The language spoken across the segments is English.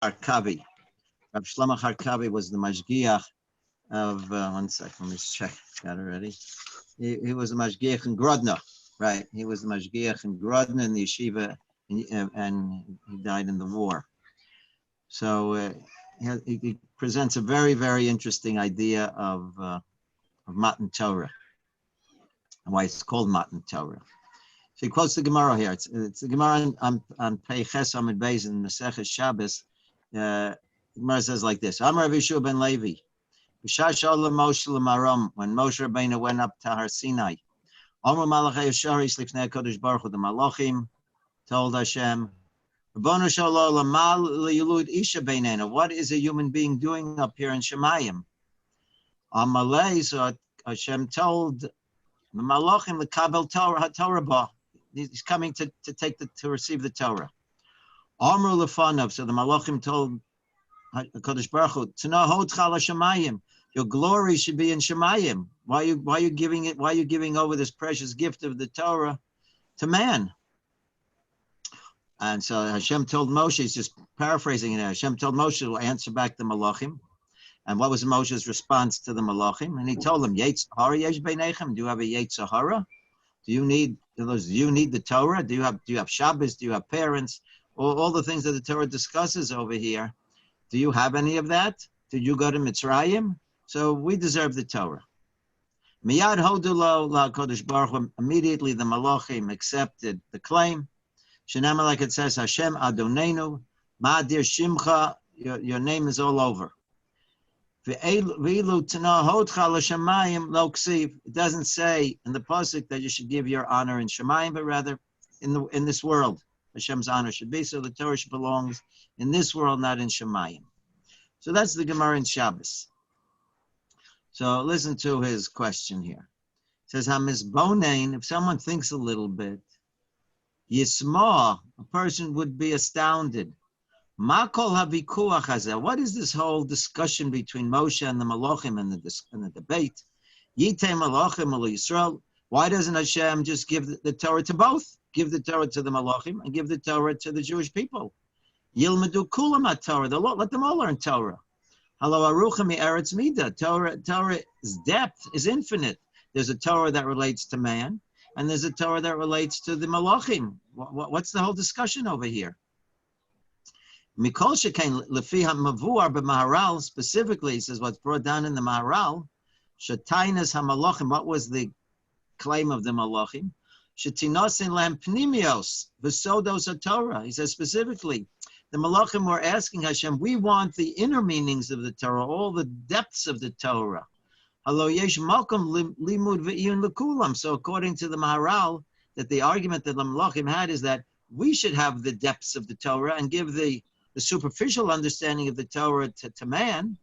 Harkavi. Rabbi Shlomo Harkavi was the mashgiach of, one second, let me check, got it ready. He was the mashgiach in Grodno, right? He was the mashgiach in Grodno in the yeshiva, and he died in the war. So he presents a very, very interesting idea of Matan Torah, and why it's called Matan Torah. So he quotes the Gemara here. It's the Gemara on Peleh Ches Amud Beis in Maseches Shabbos. The Gemara says like this: Amar Rabbi Yeshua ben Levi, B'shah Shalom Moshe l'Marom, when Moshe Rabbeinu went up to Har Sinai, Amar Malachei Yesharis Lifnei Kodesh Baruch Hu, the Malachim told Hashem, Rabbanu Shalom Mal Liyulud Isha Beinena, what is a human being doing up here in Shemayim? Amalei, so Hashem told the Malachim, the Kabel Torah Ba, he's coming to receive the Torah. Amru Lefanav, so the Malachim told Kodesh Baruch Hu, Tnahot Chala Shemayim, your glory should be in Shemayim. Why are you giving over this precious gift of the Torah to man? And so Hashem told Moshe, he's just paraphrasing it. Hashem told Moshe to answer back the Malachim. And what was Moshe's response to the Malachim? And he told them, Yoetz hara yesh beinechem, do you have a Yoetz hara? Do you need the Torah? Do you have Shabbos? Do you have parents? All the things that the Torah discusses over here. Do you have any of that? Did you go to Mitzrayim? So we deserve the Torah. Miyad hodulo la Kodesh Baruch Hu, immediately the Malachim accepted the claim. Shenema, like it says, Hashem Adonenu, Ma'adir Shimcha, your name is all over. It doesn't say in the pasuk that you should give your honor in Shemayim, but rather in this world, Hashem's honor should be. So the Torah belongs in this world, not in Shemayim. So that's the Gemara in Shabbos. So listen to his question here. It says, Hamizbonein, if someone thinks a little bit, Yisma, a person would be astounded. Makol havikuach hazeh. What is this whole discussion between Moshe and the Malachim and the debate? Yitei Malachim al Yisrael. Why doesn't Hashem just give the Torah to both? Give the Torah to the Malachim and give the Torah to the Jewish people. Yilmedu kulam Torah. Let them all learn Torah. Halo arucha mi eretz mida. Torah's depth is infinite. There's a Torah that relates to man, and there's a Torah that relates to the Malachim. What's the whole discussion over here? Mikol shekain lefi hamavuar b'Maharal, specifically, he says what's brought down in the Maharal, shetainas hamalachim, what was the claim of the Malachim? Shetinosin lam pnimios v'sodos haTorah. He says specifically, the Malachim were asking Hashem, we want the inner meanings of the Torah, all the depths of the Torah. So according to the Maharal, that the argument that the Malachim had is that we should have the depths of the Torah and give the superficial understanding of the Torah to man.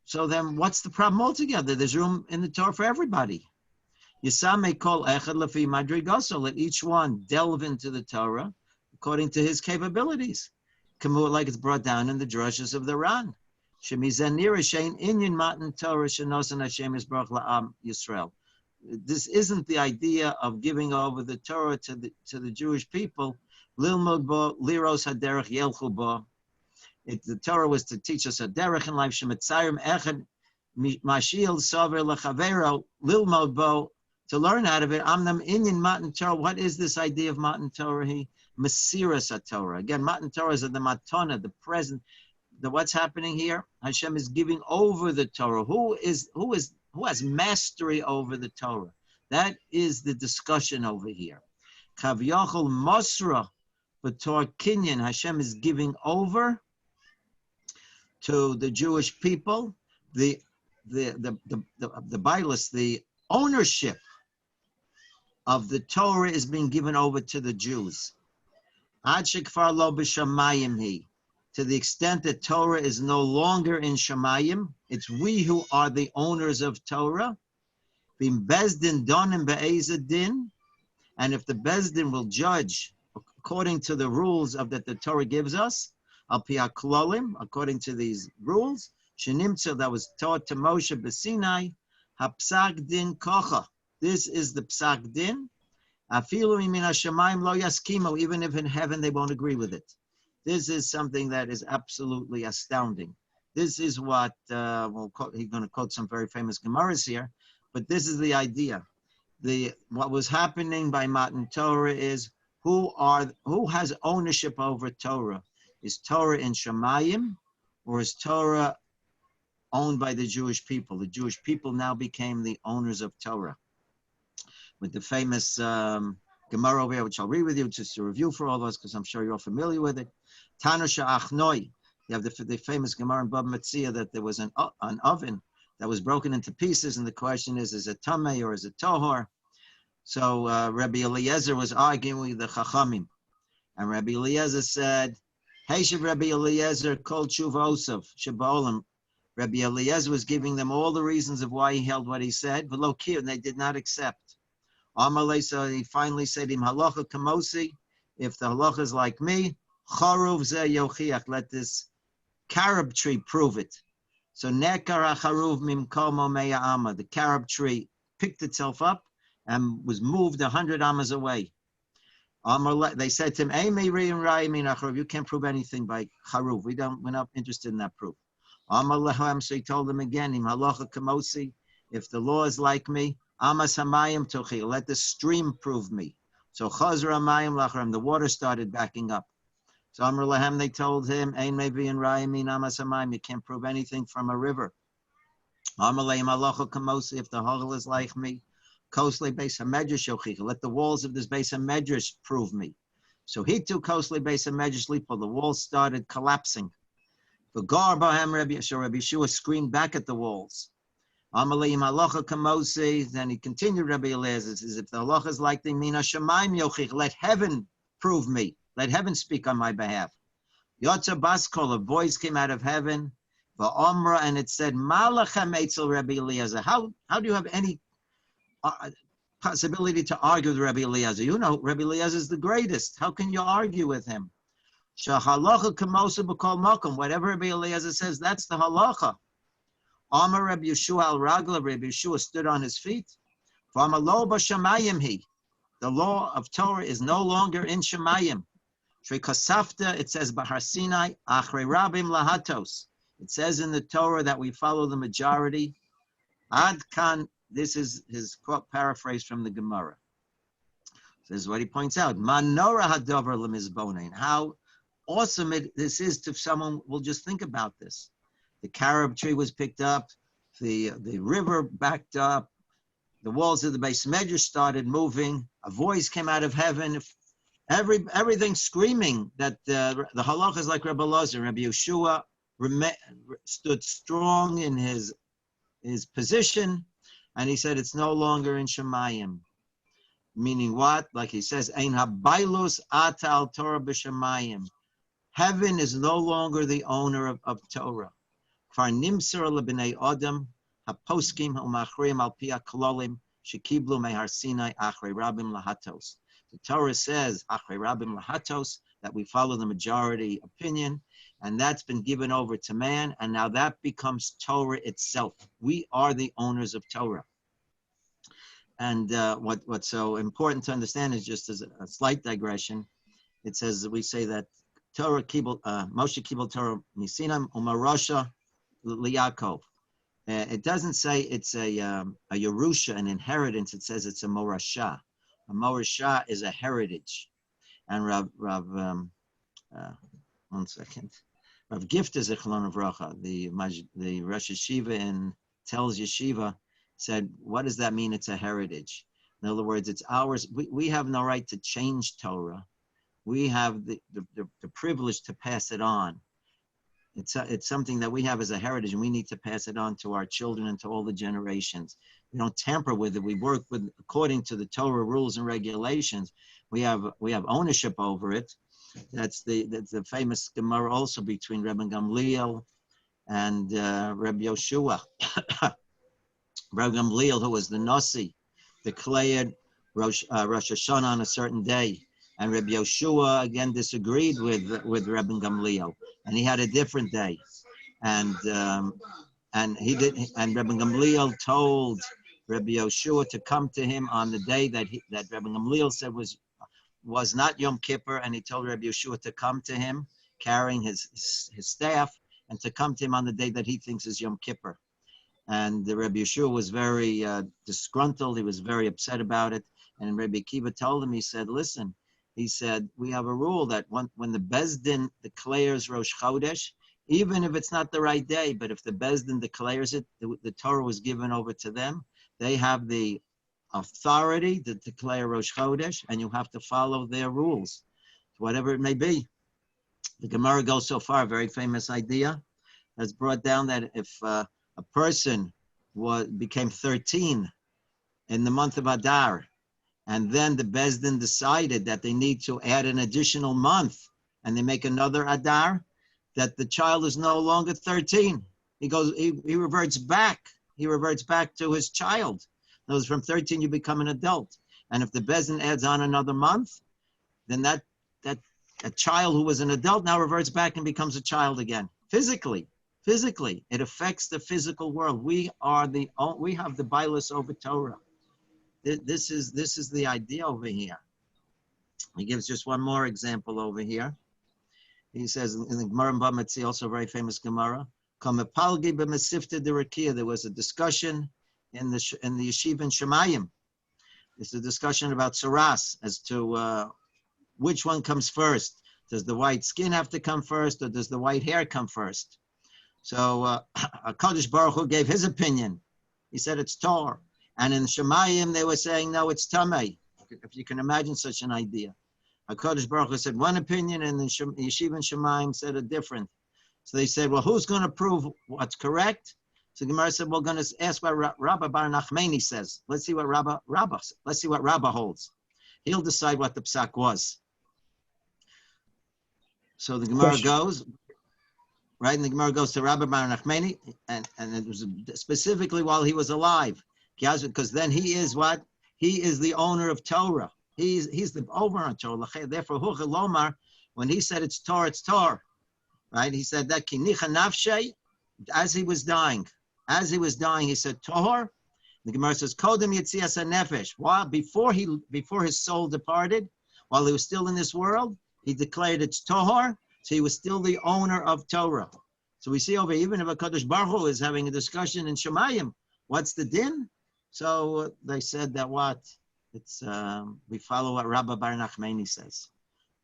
So then what's the problem altogether? There's room in the Torah for everybody. Yisame kol echad lefi madrigaso, let each one delve into the Torah according to his capabilities. Like it's brought down in the drushes of the Ran. This isn't the idea of giving over the Torah to the Jewish people. The Torah was to teach us a derech in life. To learn out of it. What is this idea of Matan Torah? Mesiras Torah. Again, Matan Torah is the matana, the present. What's happening here? Hashem is giving over the Torah. Who has mastery over the Torah? That is the discussion over here. Kavyachol Mosra B'Tor Kinyan. Hashem is giving over to the Jewish people the Bailis, the ownership of the Torah is being given over to the Jews. Ad shekfar lo b'shamayim hi. To the extent that Torah is no longer in Shemayim, it's we who are the owners of Torah. Bim bezdin donim be'ezah din, and if the bezdin will judge according to the rules that the Torah gives us, al pi haklolim, according to these rules, shenimtza that was taught to Moshe b'Sinai, hapsak din kocha. This is the psak din. Afilu min hashamayim lo yaskimo, even if in heaven they won't agree with it. This is something that is absolutely astounding. This is what he's going to quote some very famous Gemaras here, but this is the idea. What was happening by Matan Torah is who has ownership over Torah? Is Torah in Shemayim, or is Torah owned by the Jewish people? The Jewish people now became the owners of Torah. With the famous Gemara over here, which I'll read with you just to review for all of us, because I'm sure you're all familiar with it. Tanusha Achnoi. You have the famous Gemara in Bava Metzia that there was an oven that was broken into pieces, and the question is it Tameh or is it Tohor? So Rabbi Eliezer was arguing with the Chachamim, and Rabbi Eliezer said, Heishav Rabbi Eliezer kol tshuva osav shebaolam. Rabbi Eliezer was giving them all the reasons of why he held what he said, but and they did not accept. Amalei, so he finally said, Im halacha kamosi, if the halacha is like me, charuv ze yochiach, let this carob tree prove it. So nekar charuv mimkomo meya ama, the carob tree picked itself up and was moved 100 amas away. They said to him, you can't prove anything by charuv. We're not interested in that proof. So he told them again, Im halacha kamosi, if the law is like me, Amas hamayim tochi, let the stream prove me. So chazra hamayim lachram, the water started backing up. So Amr Lahem, they told him, Ein mevi and rayamin amas hamayim, you can't prove anything from a river. Amr Lahem halacha kamosi, if the halacha is like me, kosle beis hamedrash yochicha, let the walls of this beis hamedrash prove me. So he too kosle beis hamedrash lipo, the walls started collapsing. V'gar bahem Rabbi, so Rabbi Yeshua screamed back at the walls. Amalayim halacha kamosi. Then he continued, Rabbi Eliezer says, if the halacha is like the mina shemaim yochich, let heaven prove me. Let heaven speak on my behalf. Yotza baskol, a voice came out of heaven, va'omra, and it said, malachem etzel Rabbi Eliezer. How do you have any possibility to argue with Rabbi Eliezer? You know, Rabbi Eliezer is the greatest. How can you argue with him? Shahalacha kamosi b'kol makom. Whatever Rabbi Eliezer says, that's the halacha. Amar Rabbi Yeshua al Ragla, Rabbi Yeshua stood on his feet. V'amalo b'shamayim he. The law of Torah is no longer in Shemayim. Shrekasafta, it says Bahar Sinai, Achrei Rabim lahatos. It says in the Torah that we follow the majority. Ad kan, this is his quote paraphrase from the Gemara. This is what he points out. Manora hadover lemizbonein. How awesome this is to someone will just think about this. The carob tree was picked up, the river backed up, the walls of the Beis Medrash started moving, a voice came out of heaven, everything screaming that the halacha is like Rabbi Elazar. Rabbi Yeshua stood strong in his position, and he said it's no longer in Shemayim. Meaning what? Like he says, Ein habailus ata al Torah b'Shemayim. Heaven is no longer the owner of Torah. Kvar nimser lebnei Adam haposkim umachrim al pi haklolim shekiblu mehar Sinai achrei rabim lahatos. The Torah says achrei rabim lahatos, that we follow the majority opinion, and that's been given over to man, and now that becomes Torah itself. We are the owners of Torah. And what's so important to understand is, just as a slight digression, it says, we say that Torah kibul, Moshe kibul Torah misinam umarosha liyakov. It doesn't say it's a Yerusha, an inheritance. It says it's a morasha. A morasha is a heritage. And Rav Gifta Zichlon Avracha, the Rosh Yeshiva in Telz Yeshiva, said, what does that mean? It's a heritage. In other words, it's ours. We have no right to change Torah. We have the privilege to pass it on. It's something that we have as a heritage, and we need to pass it on to our children and to all the generations. We don't tamper with it. We work with according to the Torah rules and regulations. We have ownership over it. That's the famous Gemara also between Rabbi Gamliel and Rabbi Yoshua. Rabbi Gamliel, who was the Nasi, declared Rosh Hashanah on a certain day, and Rabbi Yoshua again disagreed with Rabbi Gamliel, and he had a different day, and he did. And Rabbi Gamliel told Rabbi Yoshua to come to him on the day that Rabbi Gamliel said was not Yom Kippur, and he told Rabbi Yoshua to come to him carrying his staff, and to come to him on the day that he thinks is Yom Kippur. And the Rabbi Yeshua was very disgruntled. He was very upset about it. And Rabbi Akiva told him, he said, listen, he said, we have a rule that when the Beis Din declares Rosh Chodesh, even if it's not the right day, but if the Beis Din declares it, the Torah was given over to them. They have the authority to declare Rosh Chodesh, and you have to follow their rules, whatever it may be. The Gemara goes so far, a very famous idea, that's brought down that if a person became 13 in the month of Adar, and then the Beis Din decided that they need to add an additional month, and they make another Adar, that the child is no longer 13. He reverts back. He reverts back to his child. In other words, from 13 you become an adult. And if the Beis Din adds on another month, then that child who was an adult now reverts back and becomes a child again. Physically, it affects the physical world. We have the Bailus over Torah. This is the idea over here. He gives just one more example over here. He says in the Gemara in Bava, also a very famous Gemara, there was a discussion in the yeshiva in Shemayim. It's a discussion about saras as to which one comes first. Does the white skin have to come first, or does the white hair come first? So HaKadosh Baruch Hu gave his opinion. He said it's Tor. And in Shemayim, they were saying, no, it's Tamei. If you can imagine such an idea. HaKadosh Baruch Hu said one opinion, and the Yeshiva and Shemayim said a different. So they said, well, who's going to prove what's correct? So Gemara said, we're going to ask what Rabbi Bar Nachmani says. Let's see what Rabbi holds. He'll decide what the psak was. So the Gemara goes, right? And the Gemara goes to Rabbi Bar Nachmani, and it was specifically while he was alive. Because then he is what? He is the owner of Torah. He's the owner of Torah. Therefore, Lomar, when he said it's Torah, it's Torah. Right? He said that Kinicha Nafshay, as he was dying, he said Torah. The Gemara says, Kodem Yetzias HaNefesh. Why? Before his soul departed, while he was still in this world, he declared it's Torah, so he was still the owner of Torah. So we see over, even if HaKadosh Baruch Hu is having a discussion in Shemayim, what's the din? So they said that it's we follow what Rabbi Bar Nachmani says.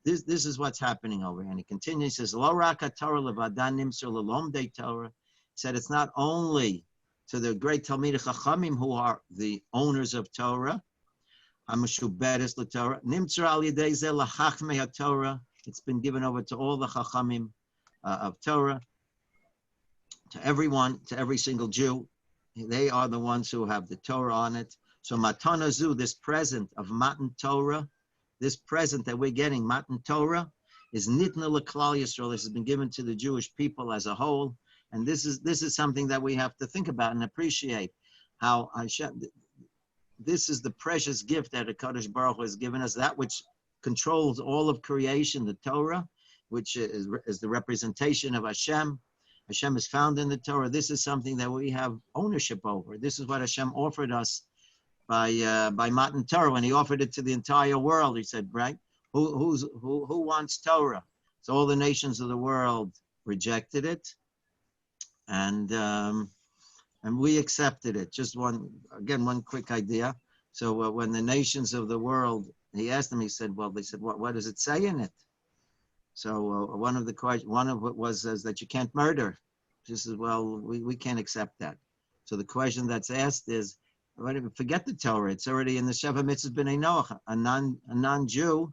This is what's happening over here. And he continues, he says, Lo raka Torah levadan nimser lelomdei Torah. He said it's not only to the great Talmidei Chachamim who are the owners of Torah, hamashuberes leTorah, nimser al yedei zeh lachachmei haTorah. It's been given over to all the Chachamim of Torah, to everyone, to every single Jew. They are the ones who have the Torah on it. So Matana Zu, this present of Matan Torah, this present that we're getting, Matan Torah, is Nitna L'Klal Yisrael. This has been given to the Jewish people as a whole. And this is something that we have to think about and appreciate. How this is the precious gift that HaKadosh Baruch Hu has given us, that which controls all of creation, the Torah, which is the representation of Hashem. Hashem is found in the Torah. This is something that we have ownership over. This is what Hashem offered us by Matan Torah. When he offered it to the entire world, he said, right, who wants Torah? So all the nations of the world rejected it, and we accepted it. Just one quick idea. So when the nations of the world, he asked them, he said, well, they said, what does it say in it? So one of it was that you can't murder. She says, well, we can't accept that. So the question that's asked is, forget the Torah. It's already in the Sheva Mitzvahs B'nai Noach. A non-Jew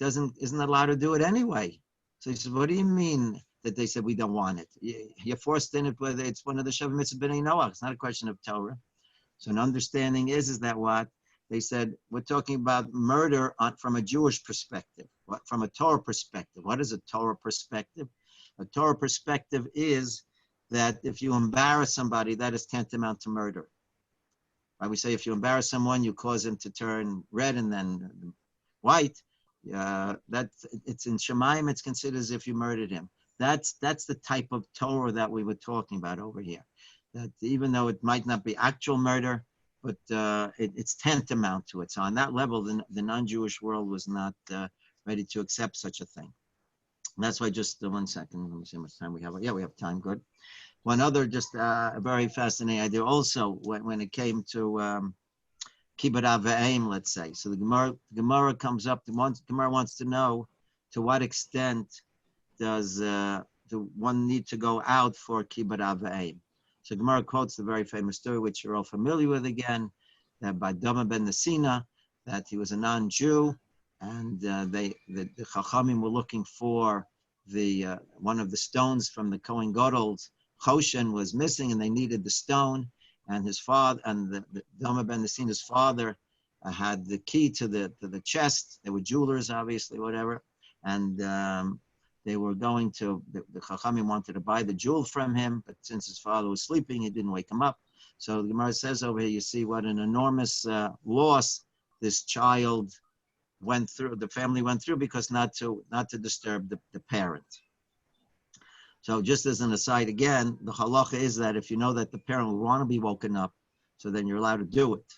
isn't allowed to do it anyway. So he says, what do you mean that they said we don't want it? You're forced in it, whether it's one of the Sheva Mitzvahs B'nai Noach. It's not a question of Torah. So an understanding is that what? They said, we're talking about murder from a Jewish perspective, from a Torah perspective. What is a Torah perspective? A Torah perspective is that if you embarrass somebody, that is tantamount to murder. Right? We say if you embarrass someone, you cause him to turn red and then white. It's in Shemayim, it's considered as if you murdered him. That's the type of Torah that we were talking about over here. That even though it might not be actual murder, but it's tantamount to it. So on that level, the non-Jewish world was not ready to accept such a thing. And that's why just 1 second. Let me see how much time we have. Yeah, we have time. Good. One other just a very fascinating idea also when it came to kibbut avayim, let's say. So the Gemara comes up. The Gemara wants to know to what extent does one need to go out for kibbut avayim. So Gemara quotes the very famous story, which you're all familiar with again, that by Dama ben Nesina, that he was a non-Jew, and the Chachamim were looking for the one of the stones from the Kohen Gadol's Choshen was missing, and they needed the stone. And his father, and the Dama ben Nesina's father, had the key to the chest. They were jewelers, obviously, whatever, and they were going to, the Chachamim wanted to buy the jewel from him, but since his father was sleeping, he didn't wake him up. So the Gemara says over here, you see what an enormous loss this child went through, the family went through, because not to disturb the parent. So just as an aside again, the halacha is that if you know that the parent will want to be woken up, so then you're allowed to do it.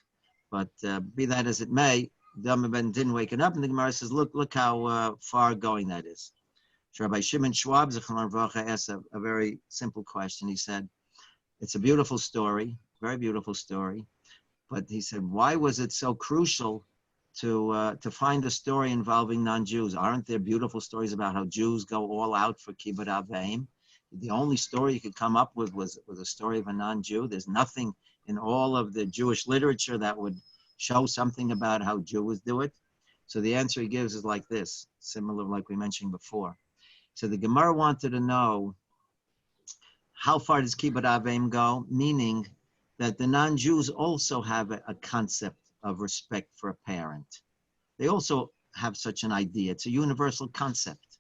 But be that as it may, Dama ben didn't wake it up, and the Gemara says, look how far going that is. Rabbi Shimon Schwab Zechron Vacha asked a very simple question. He said, it's a beautiful story, very beautiful story, but he said, why was it so crucial to find a story involving non-Jews? Aren't there beautiful stories about how Jews go all out for kibbut avayim? The only story you could come up with was a story of a non-Jew. There's nothing in all of the Jewish literature that would show something about how Jews do it. So the answer he gives is like this, similar like we mentioned before. So the Gemara wanted to know, how far does kibbut avayim go? Meaning that the non-Jews also have a concept of respect for a parent. They also have such an idea. It's a universal concept.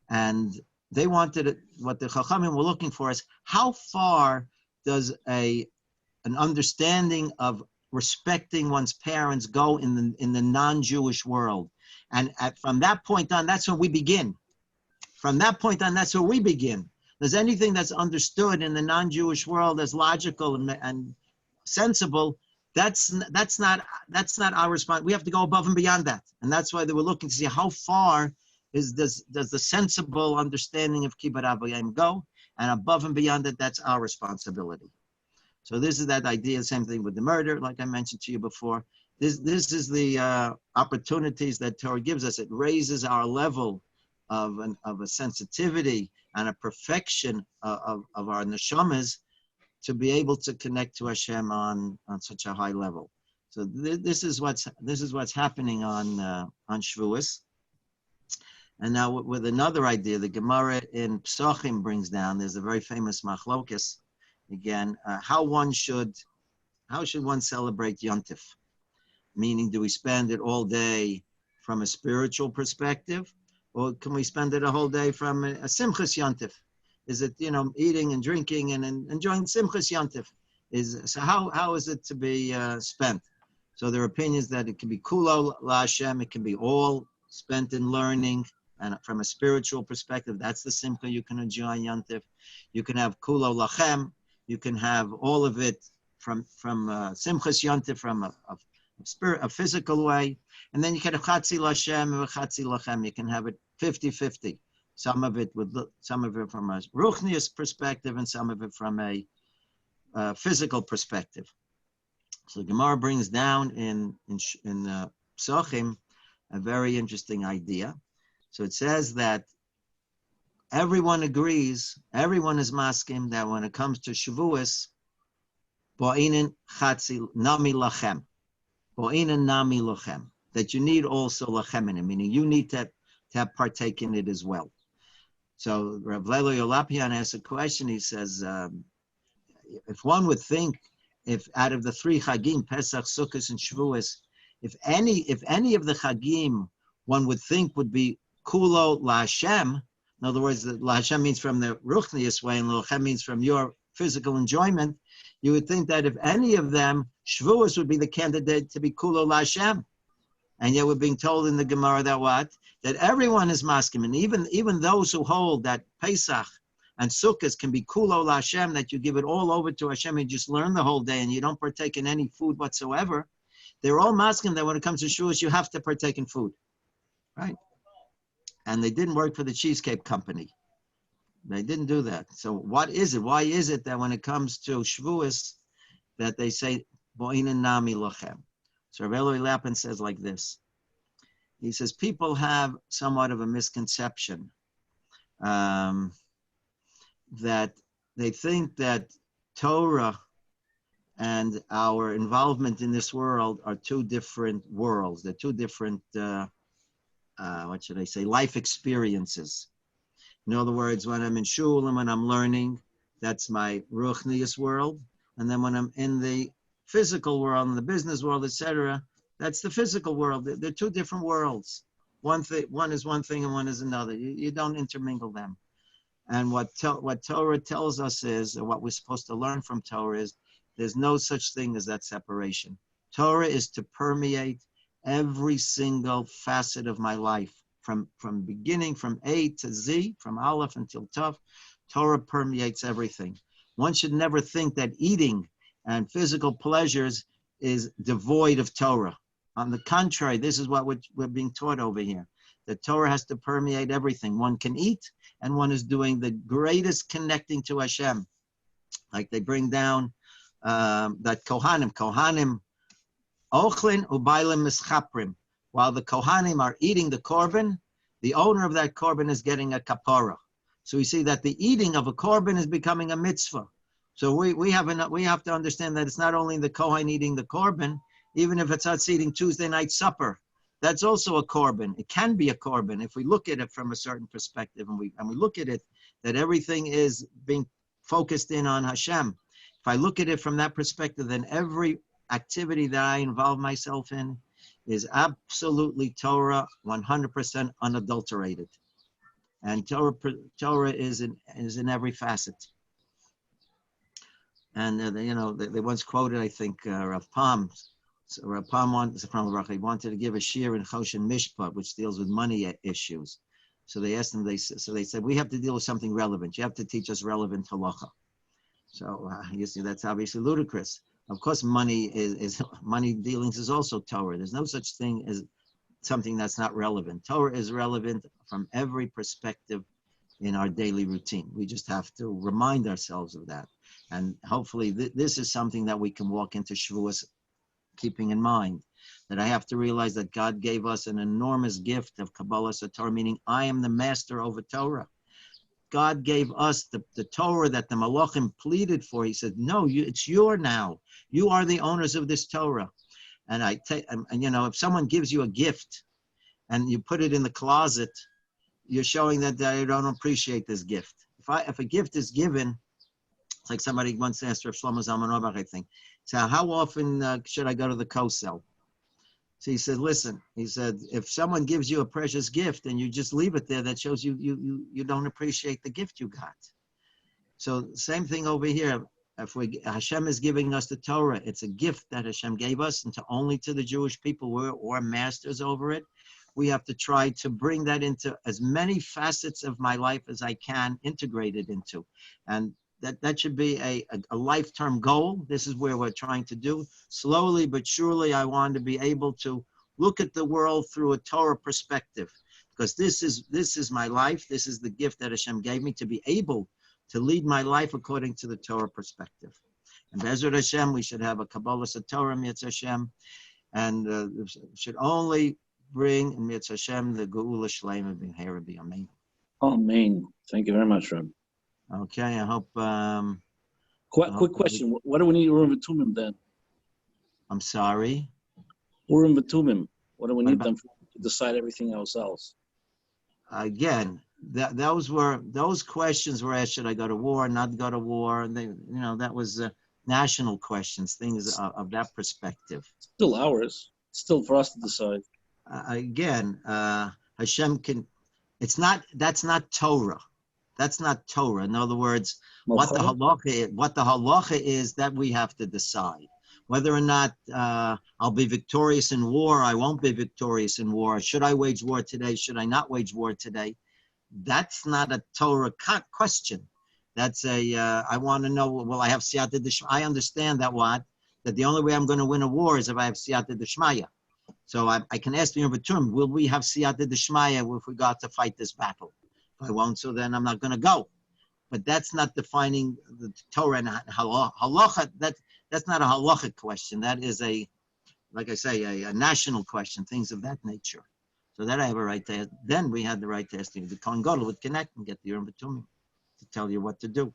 And they wanted it, what the Chachamim were looking for is, how far does an understanding of respecting one's parents go in the non-Jewish world? And from that point on, that's where we begin. From that point on, that's where we begin. There's anything that's understood in the non-Jewish world as logical and sensible, that's not our response. We have to go above and beyond that. And that's why they were looking to see how far does the sensible understanding of kibbut avayim go, and above and beyond that, that's our responsibility. So this is that idea, same thing with the murder, like I mentioned to you before. This is the opportunities that Torah gives us. It raises our level of a sensitivity and a perfection of our neshamas to be able to connect to Hashem on such a high level. So this is what's happening on Shavuos. And now with another idea, the Gemara in Psachim brings down. There's a very famous machlokas. Again, how should one celebrate Yontif? Meaning, do we spend it all day from a spiritual perspective, or can we spend it a whole day from a Simchas Yontif? Is it, eating and drinking and enjoying Simchas Yontif? So how is it to be spent? So there are opinions that it can be kulo la'Hashem, it can be all spent in learning, and from a spiritual perspective, that's the simcha you can enjoy Yontif. You can have kulo lachem, you can have all of it from Simchas Yontif, from a physical way, and then you can have chatzi l'Hashem and chatzi lachem. You can have it 50-50. Some of it from a ruchnius perspective, and some of it from a physical perspective. So Gemara brings down in Psachim a very interesting idea. So it says that everyone agrees, everyone is maskim that when it comes to Shavuos, bo'inin chatzi nami lachem, bo'inin nami lachem, that you need also lachem in it, meaning you need to have partake in it as well. So Rav Lelo Yolapian asks a question. He says, if one would think, if out of the three Chagim, Pesach, Sukkot, and Shavuos, if any of the Chagim one would think would be Kulo LaHashem, in other words, that LaHashem means from the Ruchnius way, and LaHashem means from your physical enjoyment, you would think that if any of them, Shavuos would be the candidate to be Kulo LaHashem. And yet we're being told in the Gemara that what? That everyone is maskim, and even those who hold that Pesach and Sukkot can be kulo LaHashem, that you give it all over to Hashem and just learn the whole day and you don't partake in any food whatsoever, they're all maskim that when it comes to Shavuos, you have to partake in food, right? and they didn't work for the Cheesecake Company. They didn't do that. So what is it? Why is it that when it comes to Shavuos, that they say, Bo'inen nami lochem? So Rabbi Eloi Lapin says like this. He says, people have somewhat of a misconception that they think that Torah and our involvement in this world are two different worlds. They're two different, life experiences. In other words, when I'm in shul and when I'm learning, that's my ruchnius world. And then when I'm in the physical world, in the business world, etc., that's the physical world. They're two different worlds. One is one thing and one is another. You don't intermingle them. And what Torah tells us is, or what we're supposed to learn from Torah is, there's no such thing as that separation. Torah is to permeate every single facet of my life, from beginning, from A to Z, from Aleph until Tav. Torah permeates everything. One should never think that eating and physical pleasures is devoid of Torah. On the contrary, this is what we're being taught over here. The Torah has to permeate everything. One can eat, and one is doing the greatest connecting to Hashem. Like they bring down that Kohanim, Ochlin Ubailim Mischaprim. While the Kohanim are eating the korban, the owner of that korban is getting a kapara. So we see that the eating of a korban is becoming a mitzvah. So we have to understand that it's not only the Kohen eating the korban, even if it's us eating Tuesday night supper, that's also a korban. It can be a korban if we look at it from a certain perspective, and we look at it that everything is being focused in on Hashem. If I look at it from that perspective, then every activity that I involve myself in is absolutely Torah, 100% unadulterated. And Torah is in every facet. And they once quoted, I think, Rav Pam. So Rav Pam wanted to give a shir in Choshen Mishpat, which deals with money issues. So they asked him. They said, we have to deal with something relevant. You have to teach us relevant halacha. So you see, that's obviously ludicrous. Of course, money dealings is also Torah. There's no such thing as something that's not relevant. Torah is relevant from every perspective in our daily routine. We just have to remind ourselves of that. And hopefully this is something that we can walk into Shavuos keeping in mind, that I have to realize that God gave us an enormous gift of Kabbalah Torah, meaning I am the master over Torah. God gave us the Torah that the Malachim pleaded for. He said, no, it's your now. You are the owners of this Torah. And if someone gives you a gift and you put it in the closet, you're showing that I don't appreciate this gift. If a gift is given, it's like somebody once asked Rav Shlomo Zalman Auerbach, I think, so how often should I go to the kosel? So he said, listen, he said, if someone gives you a precious gift and you just leave it there, that shows you don't appreciate the gift you got. So same thing over here. If Hashem is giving us the Torah, it's a gift that Hashem gave us, and only to the Jewish people, we're masters over it. We have to try to bring that into as many facets of my life as I can integrate it into. And that should be a lifetime goal. This is where we're trying to do. Slowly but surely, I want to be able to look at the world through a Torah perspective, because this is my life. This is the gift that Hashem gave me to be able to lead my life according to the Torah perspective. And Be'ezrat Hashem, we should have a Kabbalah Torah, Mitzvah Hashem, and should only bring in Mitzvah Hashem the Geula Shleima B'Mehera B'Yameinu. Amen. Thank you very much, Rabbi. Okay, I hope. Quick question: what do we need Urim v'Tumim then? I'm sorry. Urim v'Tumim. What do we need them for to decide everything ourselves? Again, those questions were asked: should I go to war? Not go to war? And that was national questions, things of that perspective. Still ours. Still for us to decide. Again, Hashem can. That's not Torah. That's not Torah. In other words, what the halacha is that we have to decide. Whether or not I'll be victorious in war, I won't be victorious in war. Should I wage war today? Should I not wage war today? That's not a Torah question. That's I want to know, will I have siyata d'shmaya? I understand that the only way I'm going to win a war is if I have siyata d'shmaya. So I can ask the Yom Batum, will we have siyata d'shmaya if we got to fight this battle? If I won't, so then I'm not going to go. But that's not defining the Torah and halacha. That's not a halachic question. That is like I say, a national question, things of that nature. So that I have a right to ask. Then we had the right to ask the Kohen Gadol would connect and get the Yom Batum to tell you what to do.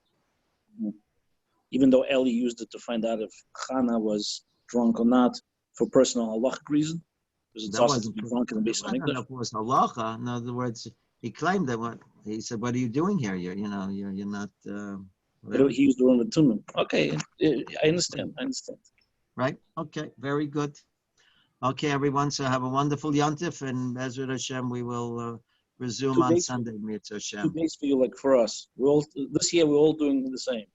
Even though Eli used it to find out if Chana was drunk or not for personal halachic reason, because it's That also to wasn't be true. drunk in the base I of don't know Mikdash. if it was halacha. In other words, he claimed that he said, "What are you doing here? You're not." But he used the word Tumim. Okay, I understand. Right? Okay, very good. Okay, everyone. So have a wonderful Yontif, and Bezrat Hashem, we will resume 2 on days, Sunday. Mitzvah 2 Hashem. days for you, like for us. This year we're all doing the same.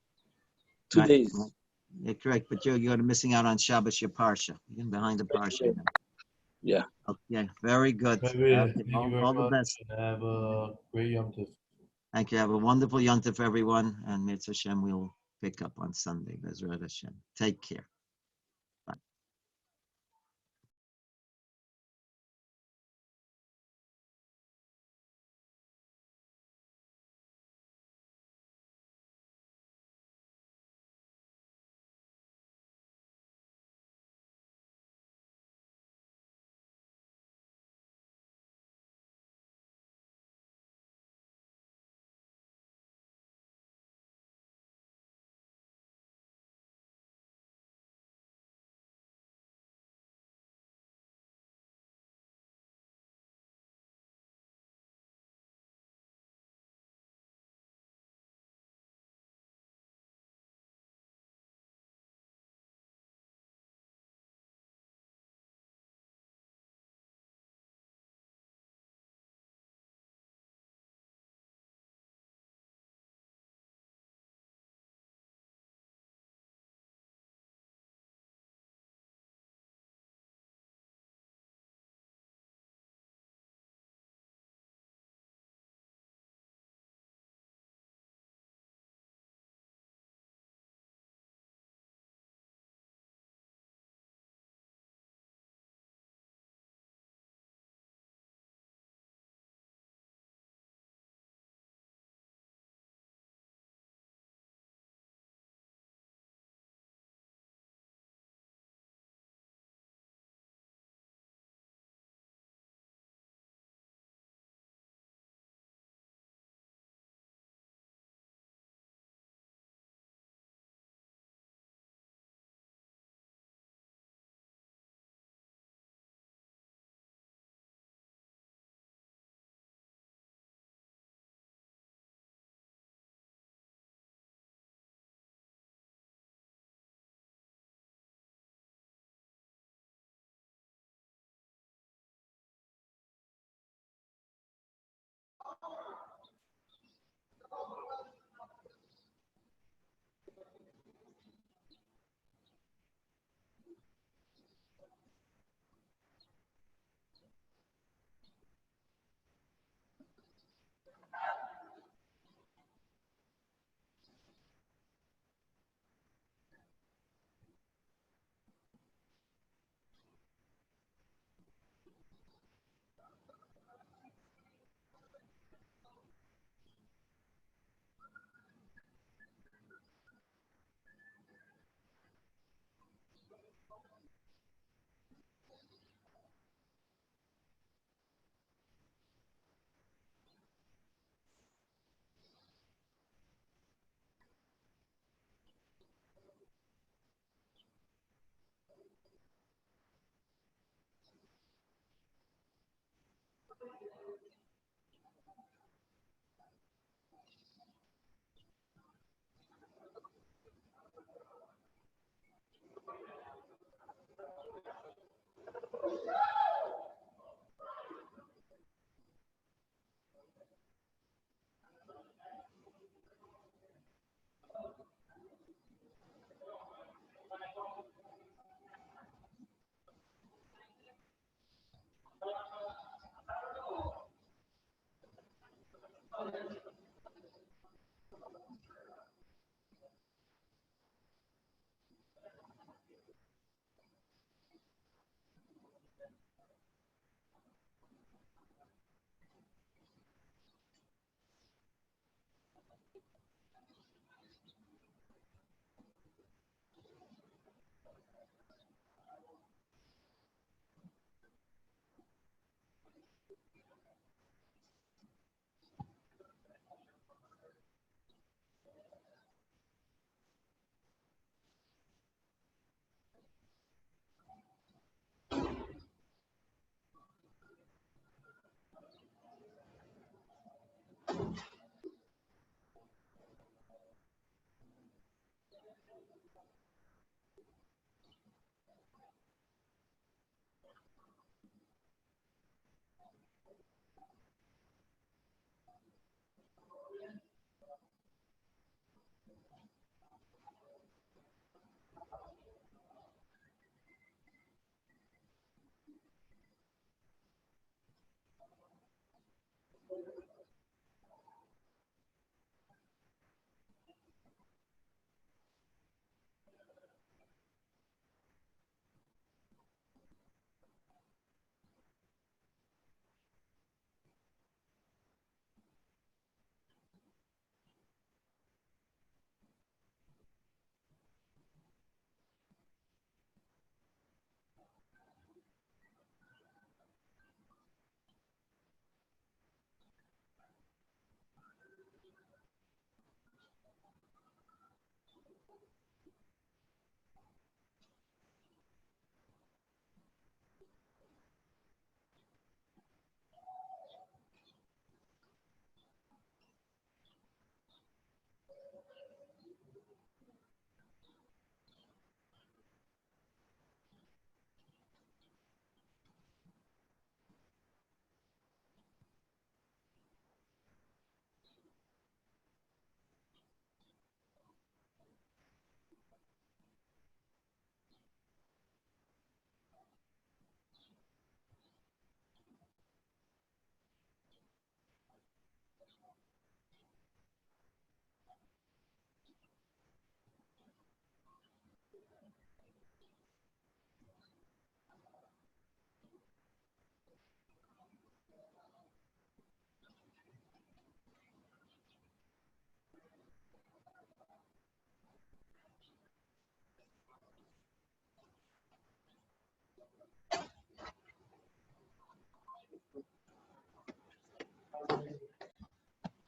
2 Right. days. Right. Yeah, correct. But you're missing out on Shabbos, your parsha. You're behind the parsha. Yeah. Okay, very good. Rabbi, Okay, thank you very all the much, best. and have a great Yom Tov. Thank you. Have a wonderful Yontif, everyone, and Mitzvah Hashem, we'll pick up on Sunday. Bezrat Hashem. Take care.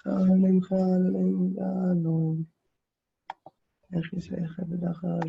Kalim Khalim Ganon. Echis Echad Dachar